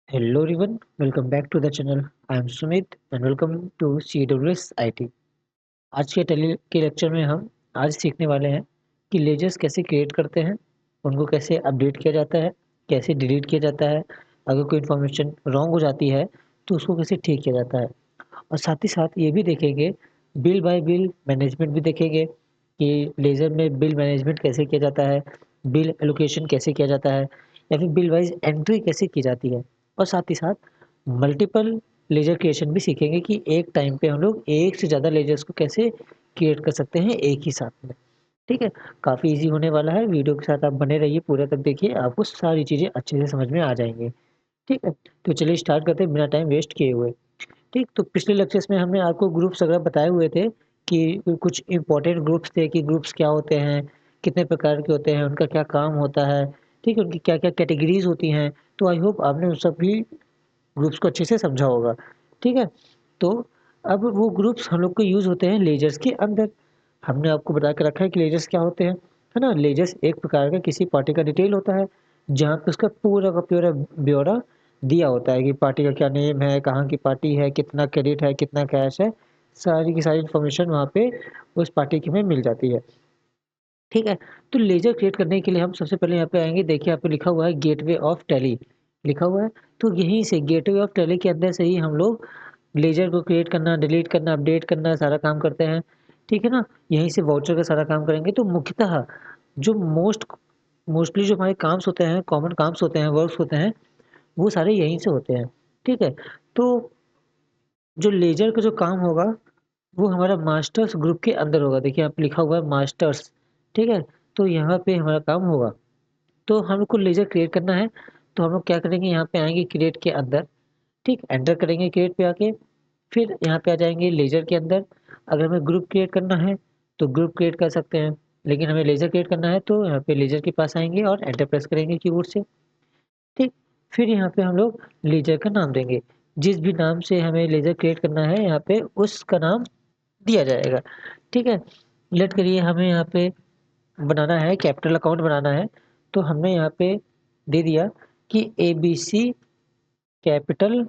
Hello everyone, welcome back to the channel. I am Sumit and welcome to CWS IT. आज के tele के lecture में हम आज सीखने वाले हैं कि लेजर्स कैसे क्रिएट करते हैं, उनको कैसे अपडेट किया जाता है, कैसे डिलीट किया जाता है, अगर कोई इन्फॉर्मेशन रॉन्ग हो जाती है तो उसको कैसे ठीक किया जाता है। और साथ ही साथ ये भी देखेंगे बिल बाय बिल मैनेजमेंट भी देखेंगे कि लेज़र में बिल मैनेजमेंट कैसे किया जाता है, बिल एलोकेशन कैसे किया जाता है या फिर बिल वाइज़ एंट्री कैसे की जाती है। और साथ ही साथ मल्टीपल लेज़र क्रिएशन भी सीखेंगे कि एक टाइम पे हम लोग एक से ज़्यादा लेज़र्स को कैसे क्रिएट कर सकते हैं एक ही साथ में। ठीक है? काफ़ी ईज़ी होने वाला है, वीडियो के साथ आप बने रहिए पूरा तक देखिए, आपको सारी चीज़ें अच्छे से समझ में आ जाएँगी। ठीक है? तो चलिए स्टार्ट करते हैं बिना टाइम वेस्ट किए हुए। ठीक, तो पिछले लेक्चर्स में हमने आपको ग्रुप्स वगैरह बताए हुए थे कि कुछ इम्पोर्टेंट ग्रुप्स थे कि ग्रुप्स क्या होते हैं, कितने प्रकार के होते हैं, उनका क्या काम होता है, ठीक है? उनकी क्या-क्या कैटेगरीज़ होती हैं। तो आई होप आपने उन सभी ग्रुप्स को अच्छे से समझा होगा, ठीक है? तो अब वो ग्रुप्स हम लोग को यूज़ होते हैं लेजर्स के अंदर। हमने आपको बता के रखा है कि लेजर्स क्या होते हैं, है ना? लेजर्स एक प्रकार का किसी पार्टी का डिटेल होता है, जहाँ पे उसका पूरा का पूरा ब्यौरा दिया होता है कि पार्टी का क्या नेम है, कहाँ की पार्टी है, कितना क्रेडिट है, कितना कैश है, सारी की सारी इन्फॉर्मेशन वहाँ पे उस पार्टी की में मिल जाती है। ठीक है? तो लेज़र क्रिएट करने के लिए हम सबसे पहले यहाँ पे आएँगे, देखिए यहाँ पे लिखा हुआ है गेटवे ऑफ टैली लिखा हुआ है, तो यहीं से गेटवे ऑफ टैली के अंदर से ही हम लोग लेज़र को क्रिएट करना, डिलीट करना, अपडेट करना सारा काम करते हैं। ठीक है ना? यहीं से वाउचर का सारा काम करेंगे तो मुख्यतः जो मोस्टली जो हमारे काम्स होते हैं, कॉमन काम्स होते हैं, वर्क्स होते हैं, वो सारे यहीं से होते हैं। ठीक है? तो जो लेज़र का जो काम होगा वो हमारा मास्टर्स ग्रुप के अंदर होगा। देखिए यहाँ पे लिखा हुआ है मास्टर्स, ठीक है? तो यहाँ पे हमारा काम होगा। तो हम लोग को लेज़र क्रिएट करना है, तो हम लोग क्या करेंगे यहाँ पे आएँगे क्रिएट के अंदर, ठीक? एंटर करेंगे क्रिएट पे आके, फिर यहाँ पे आ जाएँगे लेज़र के अंदर। अगर हमें ग्रुप क्रिएट करना है, तो ग्रुप क्रिएट कर सकते हैं, लेकिन हमें लेज़र क्रिएट करना है तो यहाँ पे लेज़र के पास आएँगे और एंटर प्रेस करेंगे कीबोर्ड से, ठीक? फिर यहाँ पे हम लोग लेज़र का नाम देंगे। जिस भी नाम से हमें लेज़र क्रिएट करना है यहाँ पे उसका नाम दिया जाएगा, ठीक है? लेट करिए हमें यहाँ पे बनाना है कैपिटल अकाउंट बनाना है, तो हमने यहाँ पे दे दिया कि एबीसी कैपिटल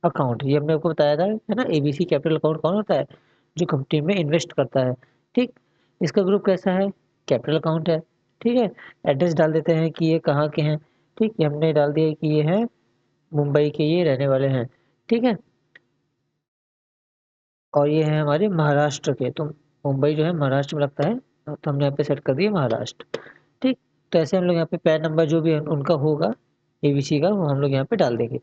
अकाउंट, ये हमने आपको बताया था, है ना? एबीसी कैपिटल अकाउंट कौन होता है? जो कंपनी में इन्वेस्ट करता है, ठीक? इसका ग्रुप कैसा है? कैपिटल अकाउंट है, ठीक है? एड्रेस डाल देते हैं कि ये कहाँ के हैं, ठीक? ये हमने डाल दिया कि ये हैं मुंबई के, ये रहने वाले हैं, ठीक है? और ये है हमारे महाराष्ट्र के, तो मुंबई जो है महाराष्ट्र में लगता है, तो हमने यहाँ पे सेट कर दिया महाराष्ट्र, ठीक। तो ऐसे हम लोग यहाँ पे पैन नंबर जो भी उनका होगा एबीसी का, वो हम लोग यहाँ पे डाल देंगे,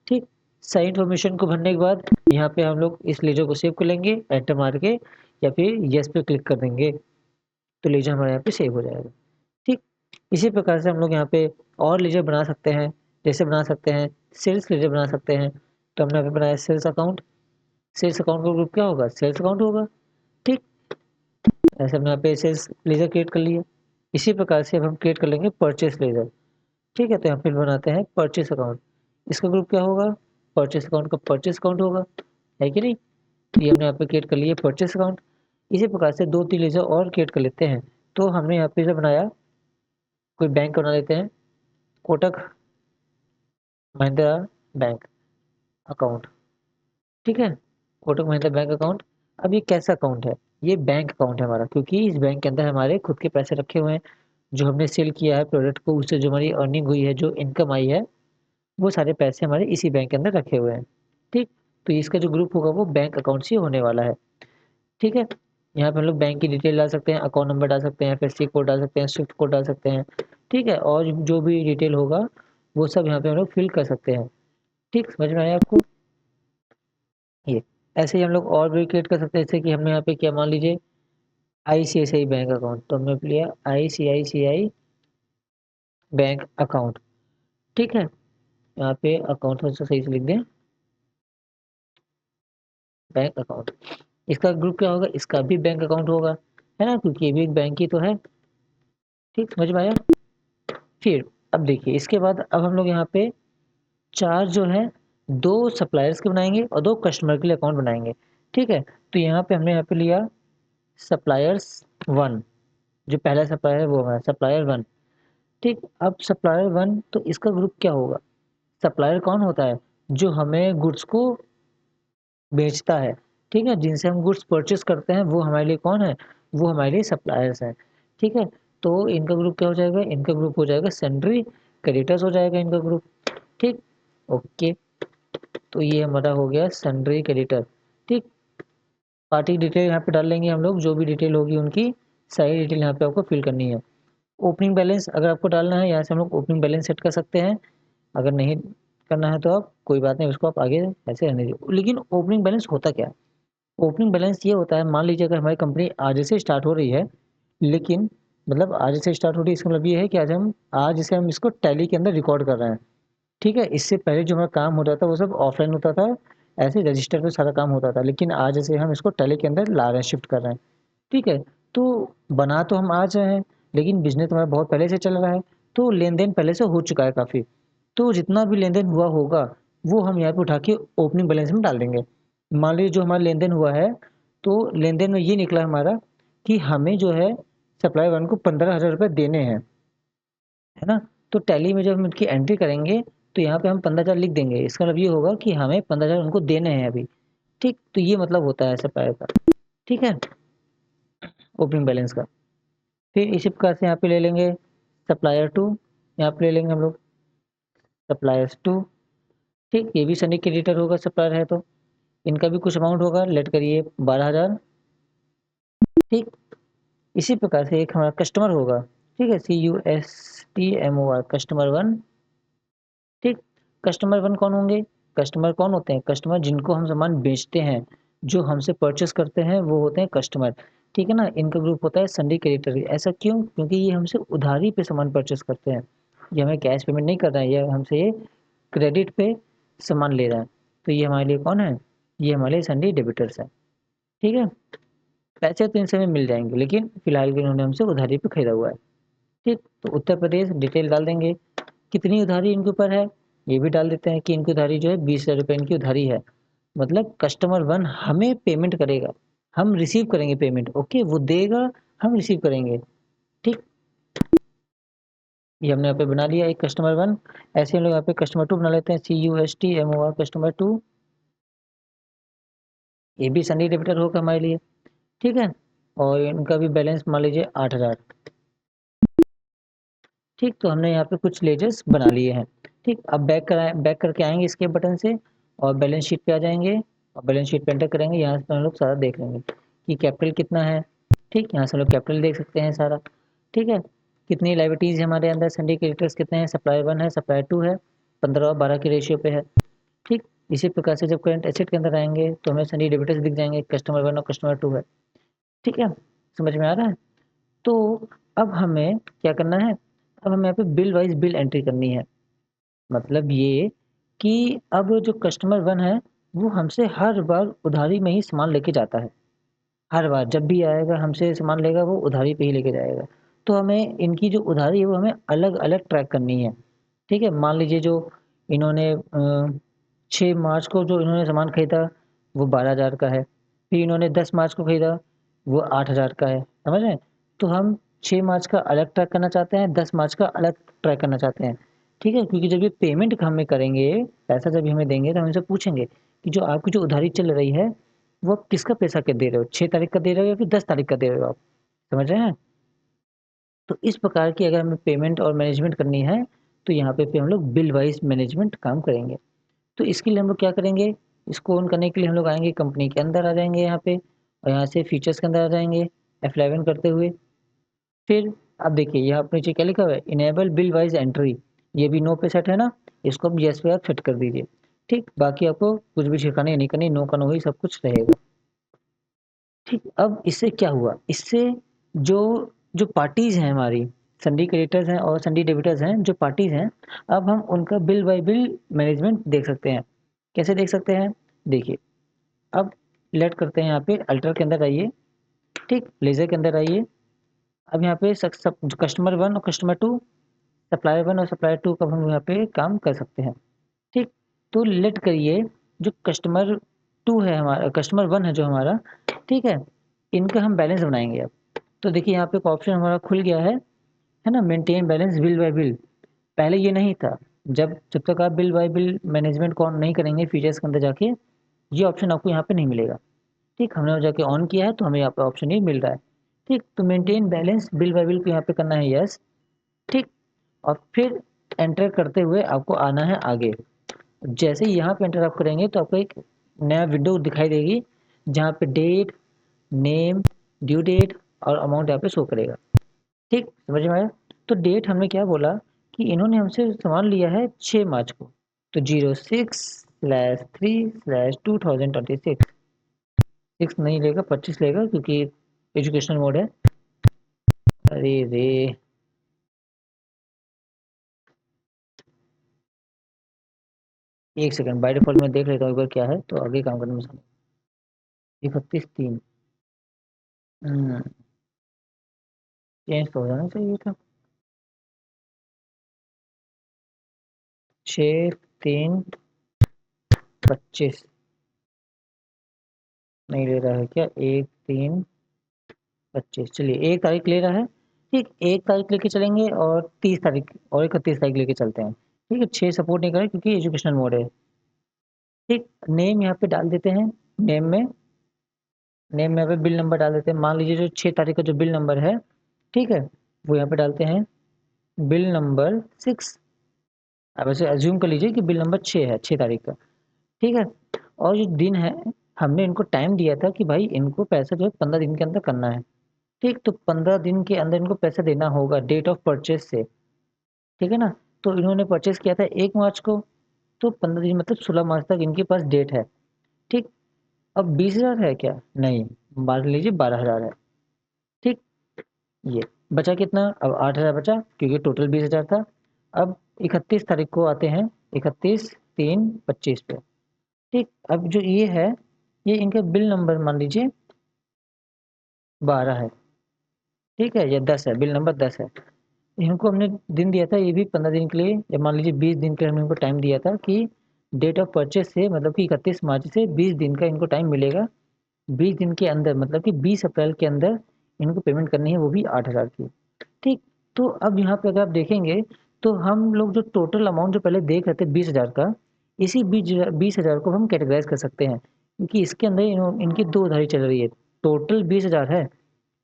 ठीक। सारी इन्फॉर्मेशन को भरने के बाद यहाँ पे हम लोग इस लेजर को सेव कर लेंगे एंटर मार के, या फिर यस पे क्लिक कर देंगे, तो लेजर हमारे यहाँ पे सेव हो जाएगा, ठीक। इसी प्रकार से हम लोग यहाँ पे और लेजर बना सकते हैं, जैसे बना सकते हैं सेल्स लेजर बना सकते हैं, तो हमने यहाँ पे बनाया सेल्स अकाउंट। सेल्स अकाउंट का ग्रुप क्या होगा? सेल्स अकाउंट होगा, ठीक। ऐसे हमने यहाँ पे सेल्स लेजर क्रिएट कर लिया। इसी प्रकार से अब हम क्रिएट कर लेंगे परचेस लेजर, ठीक है? तो यहाँ पे बनाते हैं परचेस अकाउंट। इसका ग्रुप क्या होगा? परचेस अकाउंट का परचेस अकाउंट होगा, है कि नहीं? तो ये हमने यहाँ पे क्रिएट कर लिया परचेस अकाउंट। इसी प्रकार से 2-3 लेजर और क्रिएट कर लेते हैं। तो हमने यहाँ पे जो बनाया, कोई बैंक बना लेते हैं, कोटक महिंद्रा बैंक अकाउंट, ठीक है? Kotak Mahindra bank account. अब ये कैसा अकाउंट है? ये बैंक अकाउंट है हमारा, क्योंकि इस बैंक के अंदर हमारे खुद के पैसे रखे हुए हैं। जो हमने सेल किया है प्रोडक्ट को, उससे जो हमारी अर्निंग हुई है, जो इनकम आई है, वो सारे पैसे हमारे इसी बैंक के अंदर रखे हुए हैं, ठीक। तो इसका जो ग्रुप होगा वो बैंक अकाउंट से होने वाला है, ठीक है। यहाँ पे हम लोग बैंक की डिटेल डाल सकते हैं, अकाउंट नंबर डाल सकते हैं, एफएससी कोड डाल सकते हैं, स्विफ्ट कोड डाल सकते हैं, ठीक है। और जो भी डिटेल होगा वो सब यहाँ पे हम लोग फिल कर सकते हैं, ठीक। समझ में आया आपको? ये ऐसे ही हम लोग और भी क्रिएट कर सकते हैं, जैसे कि हमने यहाँ पे क्या मान लीजिए आईसीआईसीआई बैंक अकाउंट, तो हमने लिया आईसीआईसीआई बैंक अकाउंट, ठीक है। यहाँ पे अकाउंट थोड़ा सा सही से लिख दें, बैंक अकाउंट। इसका ग्रुप क्या होगा? इसका भी बैंक अकाउंट होगा, है ना? क्योंकि ये भी एक बैंक ही तो है, ठीक। समझ में आया? फिर अब देखिए इसके बाद अब हम लोग यहाँ पे चार जो है, दो सप्लायर्स के बनाएंगे और दो कस्टमर के लिए अकाउंट बनाएंगे, ठीक है। तो यहाँ पे हमने यहाँ पे लिया सप्लायर्स वन, जो पहला सप्लायर है वो हमारा सप्लायर वन, ठीक। अब सप्लायर वन, तो इसका ग्रुप क्या होगा? सप्लायर कौन होता है? जो हमें गुड्स को बेचता है, ठीक है? जिनसे हम गुड्स परचेज़ करते हैं वो हमारे लिए कौन है? वो हमारे लिए सप्लायर्स हैं, ठीक है? तो इनका ग्रुप क्या हो जाएगा? इनका ग्रुप हो जाएगा सन्ड्री क्रेडिटर्स हो जाएगा इनका ग्रुप, ठीक? ओके, तो ये हमारा हो गया सन्ड्री क्रेडिटर, ठीक? पार्टी डिटेल यहाँ पे डाल लेंगे हम लोग, जो भी डिटेल होगी उनकी सारी डिटेल यहाँ पे आपको फिल करनी है। ओपनिंग बैलेंस अगर आपको डालना है, यहाँ से हम लोग ओपनिंग बैलेंस सेट कर सकते हैं। अगर नहीं करना है तो आप कोई बात नहीं, उसको आप आगे ऐसे रहने दीजिए। लेकिन ओपनिंग बैलेंस होता क्या है? ओपनिंग बैलेंस ये होता है, मान लीजिए अगर हमारी कंपनी आज से स्टार्ट हो रही है, लेकिन मतलब आज से स्टार्ट हो रही है, इसका मतलब ये है कि आज से हम इसको टैली के अंदर रिकॉर्ड कर रहे हैं, ठीक है? इससे पहले जो हमारा काम होता था वो सब ऑफलाइन होता था, ऐसे रजिस्टर पे सारा काम होता था, लेकिन आज से हम इसको टैली के अंदर ला रहे हैं, शिफ्ट कर रहे हैं, ठीक है? तो बना तो हम आज रहे हैं, लेकिन बिज़नेस हमारा बहुत पहले से चल रहा है, तो लेन-देन पहले से हो चुका है काफ़ी। तो जितना भी लेन-देन हुआ होगा, वो हम यहाँ पे उठा के ओपनिंग बैलेंस में डाल देंगे। मान लीजिए जो हमारा लेन-देन हुआ है, तो लेन-देन में ये निकला हमारा कि हमें जो है सप्लायर वन को 15,000 रुपए देने हैं, है ना? तो टैली में जब हम इनकी एंट्री करेंगे, तो यहाँ पे हम 15,000 लिख देंगे। इसका मतलब ये होगा कि हमें 15,000 उनको देने हैं अभी, ठीक? तो ये मतलब होता है सप्लायर का, ठीक है? ओपनिंग बैलेंस का। फिर इसी प्रकार से यहाँ पे ले लेंगे सप्लायर टू, यहाँ पे ले लेंगे हम लोग सप्लायर्स टू, ठीक? ये भी सनी क्रेडिटर होगा सप्लायर है तो। इनका भी कुछ अमाउंट होगा, लेट करिए 12,000, ठीक? इसी प्रकार से एक हमारा कस्टमर होगा, ठीक है? CUSTMOR कस्टमर वन, ठीक? कस्टमर वन कौन होंगे? कस्टमर कौन होते हैं? कस्टमर जिनको हम सामान बेचते हैं, जो हमसे परचेज़ करते हैं वो होते हैं कस्टमर, ठीक है ना? इनका ग्रुप होता है सन्डी क्रेडिटर। ऐसा क्यों? क्योंकि ये हमसे उधारी पे सामान परचेज़ करते हैं। ये हमें कैश पेमेंट नहीं कर रहा है, ये हमसे ये क्रेडिट पे सामान ले रहा है। तो ये हमारे लिए कौन है? ये हमारे लिए सन्डी डेबिटर्स है, ठीक है? पैसे तो इन समय मिल जाएँगे, लेकिन फिलहाल के इन्होंने हमसे उधारी पे खरीदा हुआ है, ठीक? तो उत्तर प्रदेश डिटेल डाल देंगे। कितनी उधारी इनके ऊपर है, ये भी डाल देते हैं कि इनकी उधारी जो है 20,000 रुपए इनकी उधारी है। मतलब कस्टमर वन हमें पेमेंट करेगा, हम रिसीव करेंगे पेमेंट, ओके? वो देगा, हम रिसीव करेंगे, ठीक? ये हमने यहाँ पे बना लिया एक कस्टमर वन। ऐसे हम लोग यहाँ पे कस्टमर टू बना लेते हैं, CUSTMOR कस्टमर टू। ये भी सन्डी डेबिटर होगा हमारे लिए, ठीक है? और इनका भी बैलेंस मान लीजिए 8,000, ठीक? तो हमने यहाँ पे कुछ लेजर्स बना लिए हैं, ठीक? अब बैक करके आएँगे एस्केप बटन से और बैलेंस शीट पे आ जाएँगे और बैलेंस शीट पे एंटर करेंगे। यहाँ से हम लोग सारा देख लेंगे कि कैपिटल कितना है, ठीक? यहाँ से हम लोग कैपिटल देख सकते हैं सारा, ठीक है? कितनी लायबिलिटीज़ है हमारे अंदर, सन्डी क्रेडिटर्स कितने हैं, सप्लायर 1 है, सप्लायर 2 है, 15 और 12 के रेशियो पे है, ठीक? इसी प्रकार से जब करंट एसेट के अंदर आएँगे तो हमें सन्डी डेबिटर्स दिख जाएँगे, कस्टमर 1 और कस्टमर 2 है, ठीक है? समझ में आ रहा है? तो अब हमें क्या करना है, अब हमें यहाँ पे बिल वाइज़ बिल एंट्री करनी है। मतलब ये कि अब जो कस्टमर 1 है, वो हमसे हर बार उधारी में ही सामान लेके जाता है। हर बार जब भी आएगा हमसे सामान लेगा वो उधारी पे ही लेके जाएगा। तो हमें इनकी जो उधारी है वो हमें अलग-अलग ट्रैक करनी है। ठीक है? मान लीजिए जो इन्होंने 6 मार्च को जो इन्होंने सामान खरीदा वो 12,000 का है। फिर इन्होंने 10 मार्च को खरीदा वो 8,000 का है। समझ रहे हैं? तो हम 6 मार्च का अलग ट्रैक करना चाहते हैं, 10 मार्च का अलग ट्रैक करना चाहते हैं। ठीक है? क्योंकि जब ये पेमेंट हमें करेंगे, पैसा जब ये हमें देंगे तो हम इनसे पूछेंगे कि जो आपकी जो उधारी चल रही है, वो आप किसका पैसा के दे रहे हो? 6 तारीख का दे रहे हो या फिर 10 तारीख का दे रहे हो आप? समझ रहे हैं? तो इस प्रकार की अगर हमें पेमेंट और मैनेजमेंट करनी है, तो यहाँ पे फिर हम लोग बिल वाइज़ मैनेजमेंट काम करेंगे। तो इसके लिए हम लोग क्या करेंगे, इसको ऑन करने के लिए हम लोग आएँगे कंपनी के अंदर आ जाएँगे यहाँ पे और यहाँ से फीचर्स के अंदर आ जाएँगे, F11 करते हुए। फिर अब देखिए यहाँ पे नीचे क्या लिखा हुआ है, इनेबल बिल वाइज़ एंट्री, ये भी नो पे सेट है ना, इसको अब येस पे आप सेट कर दीजिए। ठीक, बाकी आपको कुछ भी छिड़कानी नहीं करनी, नो का नो ही सब कुछ रहेगा। ठीक, अब इससे क्या हुआ, इससे जो जो पार्टीज़ हैं हमारी, सन्डी क्रेडिटर्स हैं और सन्डी डेबिटर्स हैं, जो पार्टीज़ हैं, अब हम उनका बिल बाय बिल मैनेजमेंट देख सकते हैं। कैसे देख सकते हैं? देखिए, अब लेट करते हैं यहाँ पे अल्टर के अंदर आइए, ठीक? लेज़र के अंदर आइए। अब यहाँ पे सक सब जो कस्टमर 1 और कस्टमर 2, सप्लायर 1 और सप्लायर 2 का हम यहाँ पे काम कर सकते हैं, ठीक? तो लेट करिए जो कस्टमर 2 है हमारा, कस्टमर 1 है जो हमारा, ठीक है? इनका हम बैलेंस बनाएँगे अब। तो देखिए यहाँ पे एक ऑप्शन हमारा खुल गया है ना? Maintain balance bill bye bill. पहले ये नहीं था। जब तक आप बिल बाय बिल मैनेजमेंट को ऑन नहीं करेंगे फीचर्स के अंदर जाके, ये ऑप्शन आपको यहाँ पे नहीं मिलेगा। ठीक, हमने जाके ऑन किया है तो हमें यहाँ पे ऑप्शन ये मिल रहा है। ठीक, तो maintain balance bill bye bill को यहाँ पे करना है यस। ठीक, और फिर एंटर करते हुए आपको आना है आगे। जैसे ही यहाँ पे एंटर आप करेंगे तो आपको एक नया विंडो दिखाई देगी, जहाँ पे डेट, नेम, ड्यू डेट और अमाउंट यहाँ पे शो करेगा। ठीक, समझ में आया? तो डेट हमने क्या बोला कि इन्होंने हमसे सामान लिया है 6 मार्च को, तो 06/3/2026, 6 नहीं लेगा 25 लेगा क्योंकि एजुकेशनल मोड है। अरे रे, एक सेकंड, बाय डिफॉल्ट मैं देख लेता हूँ एक बार क्या है, तो आगे काम करने में 31/3। चेंज तो हो जाना चाहिए था। 6/3/25 नहीं ले रहा है क्या? 1/3/25, चलिए 1 तारीख ले रहा है। ठीक, 1 तारीख लेके चलेंगे और 30 तारीख और 31 तारीख लेके चलते हैं। ठीक है, 6 सपोर्ट नहीं करें क्योंकि एजुकेशनल मोड है। ठीक, नेम यहाँ पे डाल देते हैं। नेम में यहाँ पे बिल नंबर डाल देते हैं। मान लीजिए जो 6 तारीख का जो बिल नंबर है, ठीक है, वो यहाँ पे डालते हैं बिल नंबर 6। अब ऐसे अज्यूम कर लीजिए कि बिल नंबर 6 है, 6 तारीख का। ठीक है, और जो दिन है, हमने इनको टाइम दिया था कि भाई इनको पैसा जो है 15 दिन के अंदर करना है। ठीक, तो 15 दिन के अंदर इनको पैसा देना होगा डेट ऑफ परचेज से। ठीक है ना? तो इन्होंने परचेज किया था 1 मार्च को, तो 15 दिन मतलब 16 मार्च तक इनके पास डेट है। ठीक, अब 20,000 है क्या? नहीं, मान लीजिए 12,000 है। ठीक, ये बचा कितना? अब 8,000 बचा क्योंकि टोटल 20,000 था। अब 31 तारीख को आते हैं, 31/3/25 पे। ठीक, अब जो ये है, ये इनका बिल नंबर मान लीजिए 12 है। ठीक है, या 10 है, बिल नंबर 10 है। इनको हमने दिन दिया था ये भी 15 दिन के लिए, या मान लीजिए 20 दिन के लिए हमने इनको टाइम दिया था कि डेट ऑफ परचेज से मतलब कि 31 मार्च से 20 दिन का इनको टाइम मिलेगा। 20 दिन के अंदर मतलब कि 20 अप्रैल के अंदर इनको पेमेंट करनी है, वो भी 8,000 की। ठीक, तो अब यहाँ पे अगर आप देखेंगे तो हम लोग जो टोटल अमाउंट जो पहले देख रहे थे 20,000 का, इसी 20,000 को हम कैटेगराइज कर सकते हैं क्योंकि इसके अंदर इनकी 2 उधारी चल रही है। टोटल 20,000 है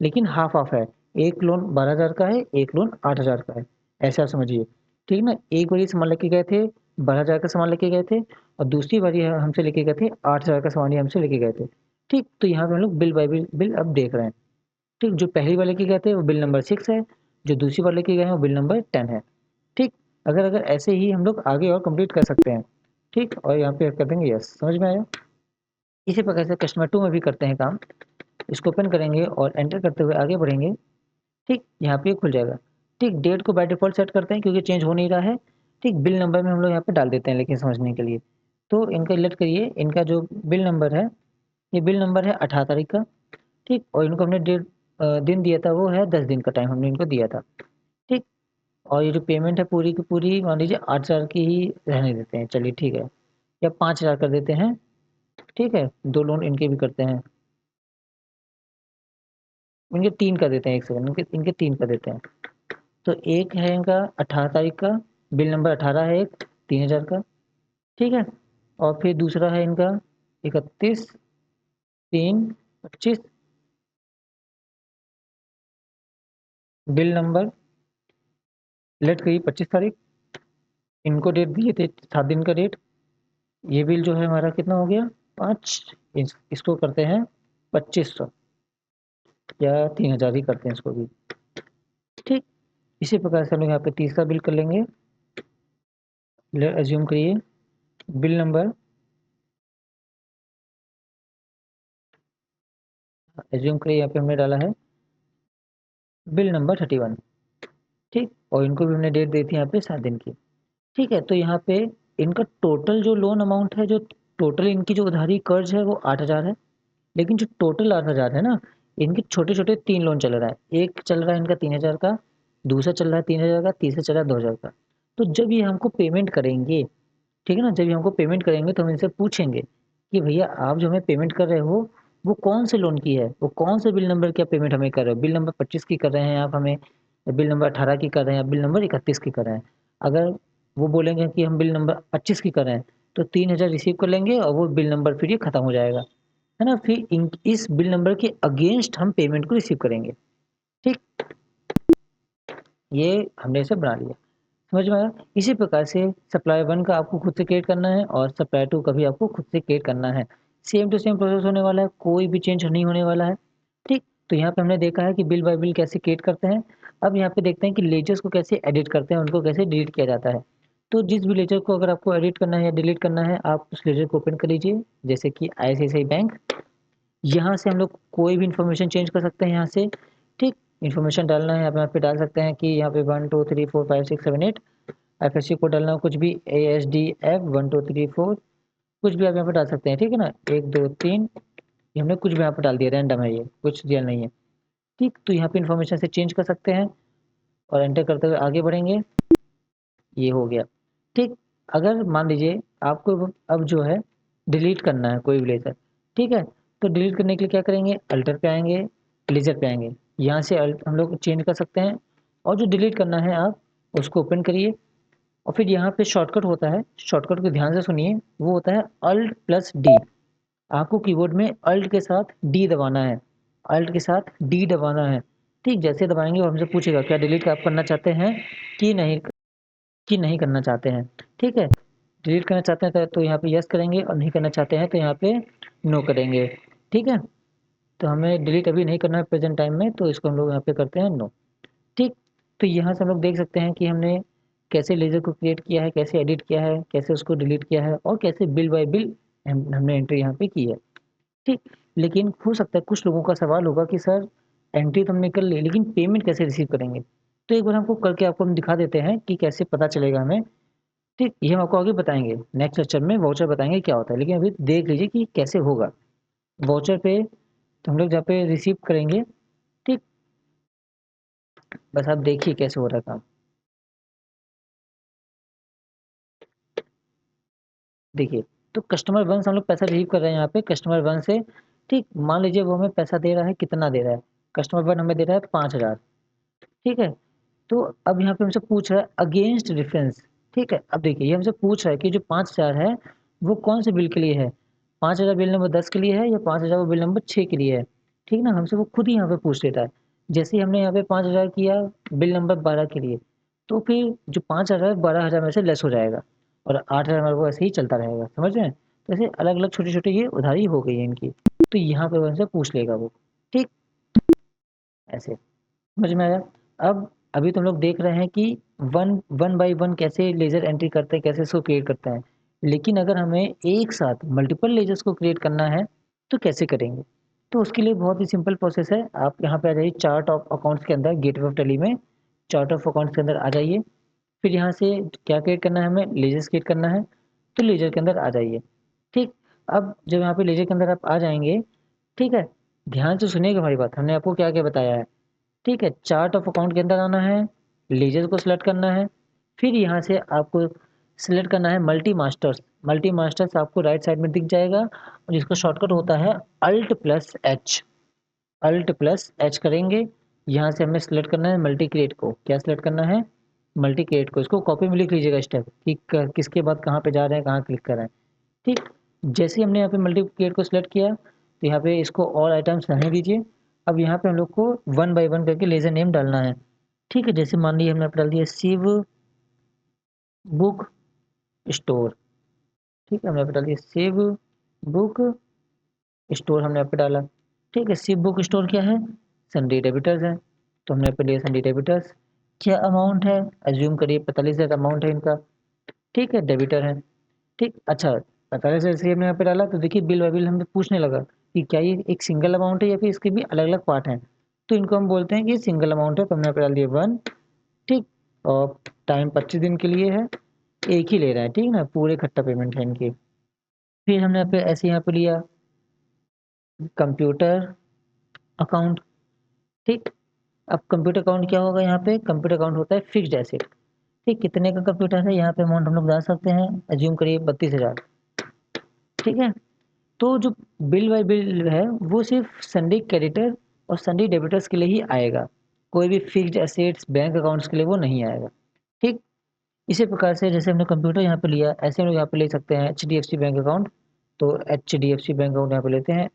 लेकिन हाफ हाफ है। एक लोन 12,000 का है, एक लोन 8,000 का है। ऐसा आप समझिए। ठीक ना? एक बार ये सामान लेके गए थे, 12,000 का सामान लेके गए थे, और दूसरी बार ये हमसे लेके गए थे 8,000 का सामान, ये हमसे लेके गए थे। ठीक, तो यहाँ पे हम लोग बिल बाय बिल अब देख रहे हैं। ठीक, जो पहली बार लेके गए थे वो बिल नंबर 6 है, जो दूसरी बार लेके गए हैं वो बिल नंबर 10 है। ठीक, अगर अगर ऐसे ही हम लोग आगे और कंप्लीट कर सकते हैं। ठीक, और यहाँ पे कर देंगे यस। समझ में आया? इसी प्रकार से कस्टमर 2 में भी करते हैं काम। इसको ओपन करेंगे और एंटर करते हुए आगे बढ़ेंगे। ठीक, यहाँ पे खुल जाएगा। ठीक, डेट को बाय डिफ़ॉल्ट सेट करते हैं क्योंकि चेंज हो नहीं रहा है। ठीक, बिल नंबर में हम लोग यहाँ पे डाल देते हैं लेकिन समझने के लिए। तो इनका सिलेक्ट करिए, इनका जो बिल नंबर है, ये बिल नंबर है 18 तारीख का। ठीक, और इनको हमने दिन दिया था वो है 10 दिन का टाइम हमने इनको दिया था। ठीक, और ये जो पेमेंट है पूरी की पूरी मान लीजिए 8,000 की ही रहने देते हैं, चलिए ठीक है, या 5,000 कर देते हैं। ठीक है, 2 लोन इनके भी करते हैं, इनके 3 कर देते हैं, 1 सेकंड, इनके 3 कर देते हैं। तो एक है इनका 18 तारीख का, बिल नंबर 18 है एक, 3,000 का। ठीक है, और फिर दूसरा है इनका 31/3/25, बिल नंबर लेट करिए 25 तारीख। इनको डेट दिए थे 7 दिन का डेट। ये बिल जो है हमारा कितना हो गया? 5। इसको करते हैं 2500 या 3,000 ही करते हैं इसको भी। ठीक, इसी प्रकार से हम लोग यहाँ पे तीसरा बिल कर लेंगे। एज्यूम करिए बिल नंबर, एज्यूम करिए यहाँ पे हमने डाला है बिल नंबर 31। ठीक, और इनको भी हमने डेट दी थी यहाँ पे 7 दिन की। ठीक है, तो यहाँ पे इनका टोटल जो लोन अमाउंट है, जो टोटल इनकी जो उधारी कर्ज है वो 8,000 है। लेकिन जो टोटल 8,000 है ना, इनके छोटे-छोटे 3 लोन चल रहा है। एक चल रहा है इनका 3,000 का, दूसरा चल रहा है 3,000 का, तीसरा चल रहा है 2,000 का। तो जब ये हमको पेमेंट करेंगे, ठीक है ना? जब ये हमको पेमेंट करेंगे तो हम इनसे पूछेंगे कि भैया आप जो हमें पेमेंट कर रहे हो, वो कौन से लोन की है? वो कौन से बिल नंबर की आप पेमेंट हमें कर रहे हो? बिल नंबर 25 की कर रहे हैं आप हमें, या बिल नंबर 18 की कर रहे हैं, या बिल नंबर 31 की कर रहे हैं? अगर वो बोलेंगे कि हम बिल नंबर 25 की कर रहे हैं, तो 3000 रिसीव कर लेंगे और वो बिल नंबर फिर ये खत्म हो जाएगा, है ना? फिर इस बिल नंबर के अगेंस्ट हम पेमेंट को रिसीव करेंगे। ठीक, ये हमने इसे बना लिया। समझ में आया? इसी प्रकार से सप्लाई 1 का आपको खुद से क्रिएट करना है और सप्लाई 2 का भी आपको खुद से क्रिएट करना है। सेम टू सेम प्रोसेस होने वाला है, कोई भी चेंज नहीं होने वाला है। ठीक, तो यहाँ पे हमने देखा है कि बिल बाय बिल कैसे क्रिएट करते हैं। अब यहाँ पे देखते हैं कि लेजर्स को कैसे एडिट करते हैं, उनको कैसे डिलीट किया जाता है। तो जिस भी लेजर को अगर आपको एडिट करना है या डिलीट करना है, आप उस लेजर को ओपन कर लीजिए, जैसे कि आईसीआईसीआई बैंक। यहाँ से हम लोग कोई भी इन्फॉर्मेशन चेंज कर सकते हैं यहाँ से। ठीक, इन्फॉर्मेशन डालना है आप यहाँ पे डाल सकते हैं कि यहाँ पे 1 2 3 4 5 6 7 8 एफएससी कोड डालना हो, कुछ भी ASDF 1 2 3 4 कुछ भी आप यहाँ पे डाल सकते हैं। ठीक है ना, 1 2 3 ये हमने कुछ भी यहाँ पर डाल दिया, रैंडम है, ये कुछ रियल नहीं है। ठीक, तो यहाँ पे इन्फॉर्मेशन से चेंज कर सकते हैं और एंटर करते हुए आगे बढ़ेंगे। ये हो गया। ठीक, अगर मान लीजिए आपको अब जो है डिलीट करना है कोई भी लेज़र, ठीक है? तो डिलीट करने के लिए क्या करेंगे, अल्टर पे आएँगे, लेज़र पे आएँगे। यहाँ से हम लोग चेंज कर सकते हैं और जो डिलीट करना है आप उसको ओपन करिए और फिर यहाँ पे शॉर्टकट होता है, शॉर्टकट को ध्यान से सुनिए, वो होता है अल्ट प्लस डी। आपको कीबोर्ड में अल्ट के साथ डी दबाना है, अल्ट के साथ डी दबाना है। ठीक, जैसे दबाएँगे वो हमसे पूछेगा क्या डिलीट आप करना चाहते हैं कि नहीं करना चाहते हैं। ठीक है, डिलीट करना चाहते हैं तो यहाँ पे यस करेंगे और नहीं करना चाहते हैं तो यहाँ पे नो करेंगे। ठीक है, तो हमें डिलीट अभी नहीं करना है प्रेजेंट टाइम में, तो इसको हम लोग यहाँ पे करते हैं नो। ठीक, तो यहाँ से हम लोग देख सकते हैं कि हमने कैसे लेज़र को क्रिएट किया है, कैसे एडिट किया है, कैसे उसको डिलीट किया है और कैसे बिल बाय बिल हमने एंट्री यहाँ पे की है। ठीक, लेकिन हो सकता है कुछ लोगों का सवाल होगा कि सर एंट्री तो हमने कर ली लेकिन पेमेंट कैसे रिसीव करेंगे? तो एक बार हमको करके आपको हम दिखा देते हैं कि कैसे पता चलेगा हमें। ठीक, ये हम आपको आगे बताएँगे, नेक्स्ट लेक्चर में वाउचर बताएँगे क्या होता है, लेकिन अभी देख लीजिए कि कैसे होगा। वाउचर पे तो हम लोग जहाँ पे रिसीव करेंगे, ठीक, बस आप देखिए कैसे हो रहा है काम। देखिए, तो कस्टमर 1 से हम लोग पैसा रिसीव कर रहे हैं यहाँ पे कस्टमर 1 से। ठीक, मान लीजिए वो हमें पैसा दे रहा है, कितना दे रहा है? कस्टमर 1 हमें दे रहा है 5000, ठीक है? तो अब यहाँ पे हमसे पूछ रहा है अगेंस्ट डिफरेंस, ठीक है? अब देखिए ये हमसे पूछ रहा है कि जो 5000 है, वो कौन से बिल के लिए है? 5000 बिल नंबर 10 के लिए है या 5000 वो बिल नंबर 6 के लिए है? ठीक ना? हमसे वो खुद ही यहाँ पे पूछ लेता है। जैसे ही हमने यहाँ पे 5000 किया बिल नंबर 12 के लिए, तो फिर जो 5000 12,000 में से लेस हो जाएगा और 8000 हमारे को ऐसे ही चलता रहेगा, समझ रहे हैं? तो ऐसे अलग-अलग छोटी-छोटी ये उधारी हो गई है इनकी। तो यहाँ पे वो हमसे पूछ लेगा वो, ठीक? ऐसे। समझ में आया? अब अभी तुम लोग देख रहे हैं कि वन बाय वन कैसे लेज़र एंट्री करते हैं, कैसे इसको क्रिएट करते हैं। लेकिन अगर हमें एक साथ मल्टीपल लेज़र्स को क्रिएट करना है, तो कैसे करेंगे? तो उसके लिए बहुत ही सिंपल प्रोसेस है। आप यहाँ पे आ जाइए चार्ट ऑफ अकाउंट्स के अंदर, गेटवे ऑफ टैली में चार्ट ऑफ अकाउंट्स के अंदर आ जाइए। फिर यहाँ से क्या क्रिएट करना है हमें? लेज़र्स क्रिएट करना है, तो लेज़र के अंदर आ जाइए। ठीक, अब जब यहाँ पे लेज़र के अंदर आप आ जाएँगे, ठीक है? ध्यान से सुनिएगा हमारी बात, हमने आपको क्या-क्या बताया है। ठीक है, चार्ट ऑफ अकाउंट के अंदर आना है, लीजर को सिलेक्ट करना है, फिर यहाँ से आपको सिलेक्ट करना है मल्टी मास्टर्स। मल्टी मास्टर्स आपको राइट साइड में दिख जाएगा और जिसका शॉर्टकट होता है alt plus H. Alt plus H करेंगे, यहाँ से हमें सिलेक्ट करना है मल्टी क्रिएट को। क्या सिलेक्ट करना है? मल्टी क्रिएट को। इसको कॉपी में लिख लीजिएगा स्टेप कि किसके बाद कहाँ पे जा रहे हैं, कहाँ क्लिक कर रहे हैं। ठीक, जैसे ही हमने यहाँ पे मल्टी क्रिएट को सिलेक्ट किया तो यहाँ पे इसको ऑल आइटम्स रहने दीजिए। अब यहाँ पे हम लोग को वन बाय वन करके लेजर नेम डालना है। ठीक है, जैसे मान लीजिए हमने यहाँ पे डाल दिया शिव बुक स्टोर। ठीक है, हमने यहाँ पे डाल दिया शिव बुक स्टोर, हमने यहाँ पे डाला। ठीक है, शिव बुक स्टोर क्या है? सन्डे डेबिटर्स है, तो हमने यहाँ पे लिया सन्डे डेबिटर्स। क्या अमाउंट है? एज्यूम करिए 45,000 अमाउंट है इनका। ठीक है, डेबिटर है। ठीक, अच्छा 45,000 जैसे हमने यहाँ पे डाला तो देखिए बिल बाय बिल हमें पूछने लगा कि क्या ये एक सिंगल अमाउंट है या फिर इसके भी अलग-अलग पार्ट हैं। तो इनको हम बोलते हैं कि ये सिंगल अमाउंट है, तो हमने यहाँ पे डाल दिया 1। ठीक, और टाइम 25 दिन के लिए है, एक ही ले रहा है, ठीक ना? पूरे इकट्ठा पेमेंट है इनकी। फिर हमने यहाँ पे ऐसे यहाँ पे लिया कंप्यूटर अकाउंट। ठीक, अब कंप्यूटर अकाउंट क्या होगा यहाँ पे? कंप्यूटर अकाउंट होता है फिक्स्ड एसेट। ठीक, कितने का कंप्यूटर है? यहाँ पे अमाउंट हम लोग डाल सकते हैं, एज्यूम करिए 32,000। ठीक है, तो जो बिल बाय बिल है वो सिर्फ संडे क्रेडिटर और संडे डेबिटर्स के लिए ही आएगा, कोई भी फिक्स्ड एसेट्स बैंक अकाउंट्स के लिए वो नहीं आएगा। ठीक, इसी प्रकार से जैसे हमने कंप्यूटर यहाँ पे लिया, ऐसे हम लोग यहाँ पे ले सकते हैं एचडीएफसी बैंक अकाउंट। तो एचडीएफसी बैंक अकाउंट यहाँ पे लेते हैं,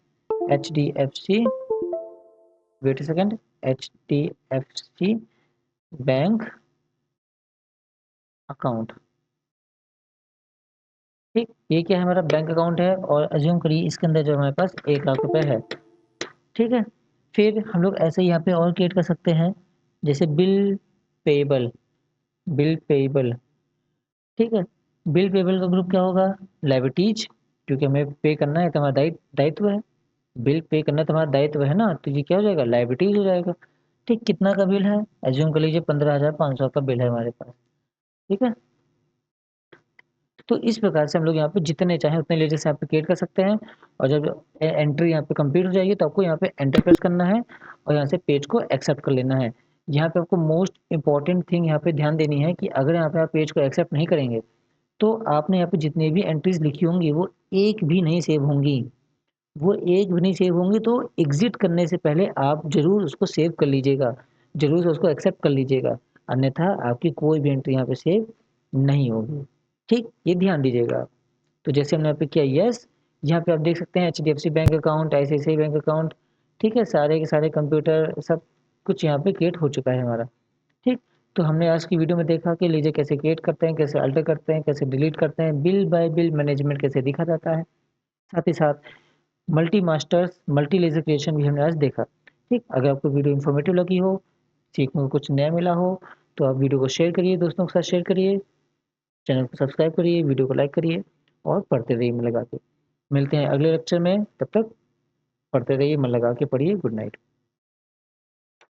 HDFC, wait a second, HDFC bank account. ठीक, ये क्या है, हमारा बैंक अकाउंट है और अज्यूम करिए इसके अंदर जो हमारे पास 1,00,000 रुपए है। ठीक है, फिर हम लोग ऐसे यहाँ पे और क्रिएट कर सकते हैं, जैसे बिल पेबल, बिल पेबल। ठीक है, बिल पेबल का ग्रुप क्या होगा, लायबिलिटीज, क्योंकि हमें पे करना है तो हमारा दायित्व है, बिल पे करना तुम्हारा दायित्व है ना, तो ये क्या हो जाएगा, लायबिलिटीज हो जाएगा। ठीक, कितना का बिल है, एज्यूम कर लीजिए 15,500 का बिल है हमारे पास। ठीक है, तो इस प्रकार से हम लोग यहाँ पे जितने चाहें उतने लेजर्स यहाँ पे क्रिएट कर सकते हैं। और जब एंट्री यहाँ पे कंप्लीट हो जाएगी तो आपको यहाँ पे एंटर प्रेस करना है और यहाँ से पेज को एक्सेप्ट कर लेना है। यहाँ पे आपको मोस्ट इंपॉर्टेंट थिंग यहाँ पे ध्यान देनी है कि अगर यहाँ पे आप पेज को एक्सेप्ट नहीं करेंगे तो आपने यहाँ पे जितनी भी एंट्रीज लिखी होंगी वो एक भी नहीं सेव होंगी, वो एक भी नहीं सेव होंगी। तो एग्जिट करने से पहले आप जरूर उसको सेव कर लीजिएगा, जरूर से उसको एक्सेप्ट कर लीजिएगा, अन्यथा आपकी कोई भी एंट्री यहाँ पे सेव नहीं होगी। ठीक, ये ध्यान दीजिएगा आप। तो जैसे हमने यहाँ पे किया यस, यहाँ पे आप देख सकते हैं HDFC bank account, ICICI bank account. ठीक है, सारे के सारे कंप्यूटर सब कुछ यहाँ पे क्रिएट हो चुका है हमारा। ठीक, तो हमने आज की वीडियो में देखा कि लीजिए कैसे क्रिएट करते हैं, कैसे अल्टर करते हैं, कैसे डिलीट करते हैं, बिल बाय बिल मैनेजमेंट कैसे दिखा जाता है, साथ ही साथ multi masters multi laser creation भी हमने आज देखा। ठीक, अगर आपको वीडियो इन्फॉर्मेटिव लगी हो, सीखने को कुछ नया मिला हो, तो आप वीडियो को शेयर करिए, दोस्तों के साथ शेयर करिए, चैनल को सब्सक्राइब करिए, वीडियो को लाइक करिए और पढ़ते रहिए मन लगा के। मिलते हैं अगले लेक्चर में, तब तक पढ़ते रहिए, मन लगा के पढ़िए। Good night.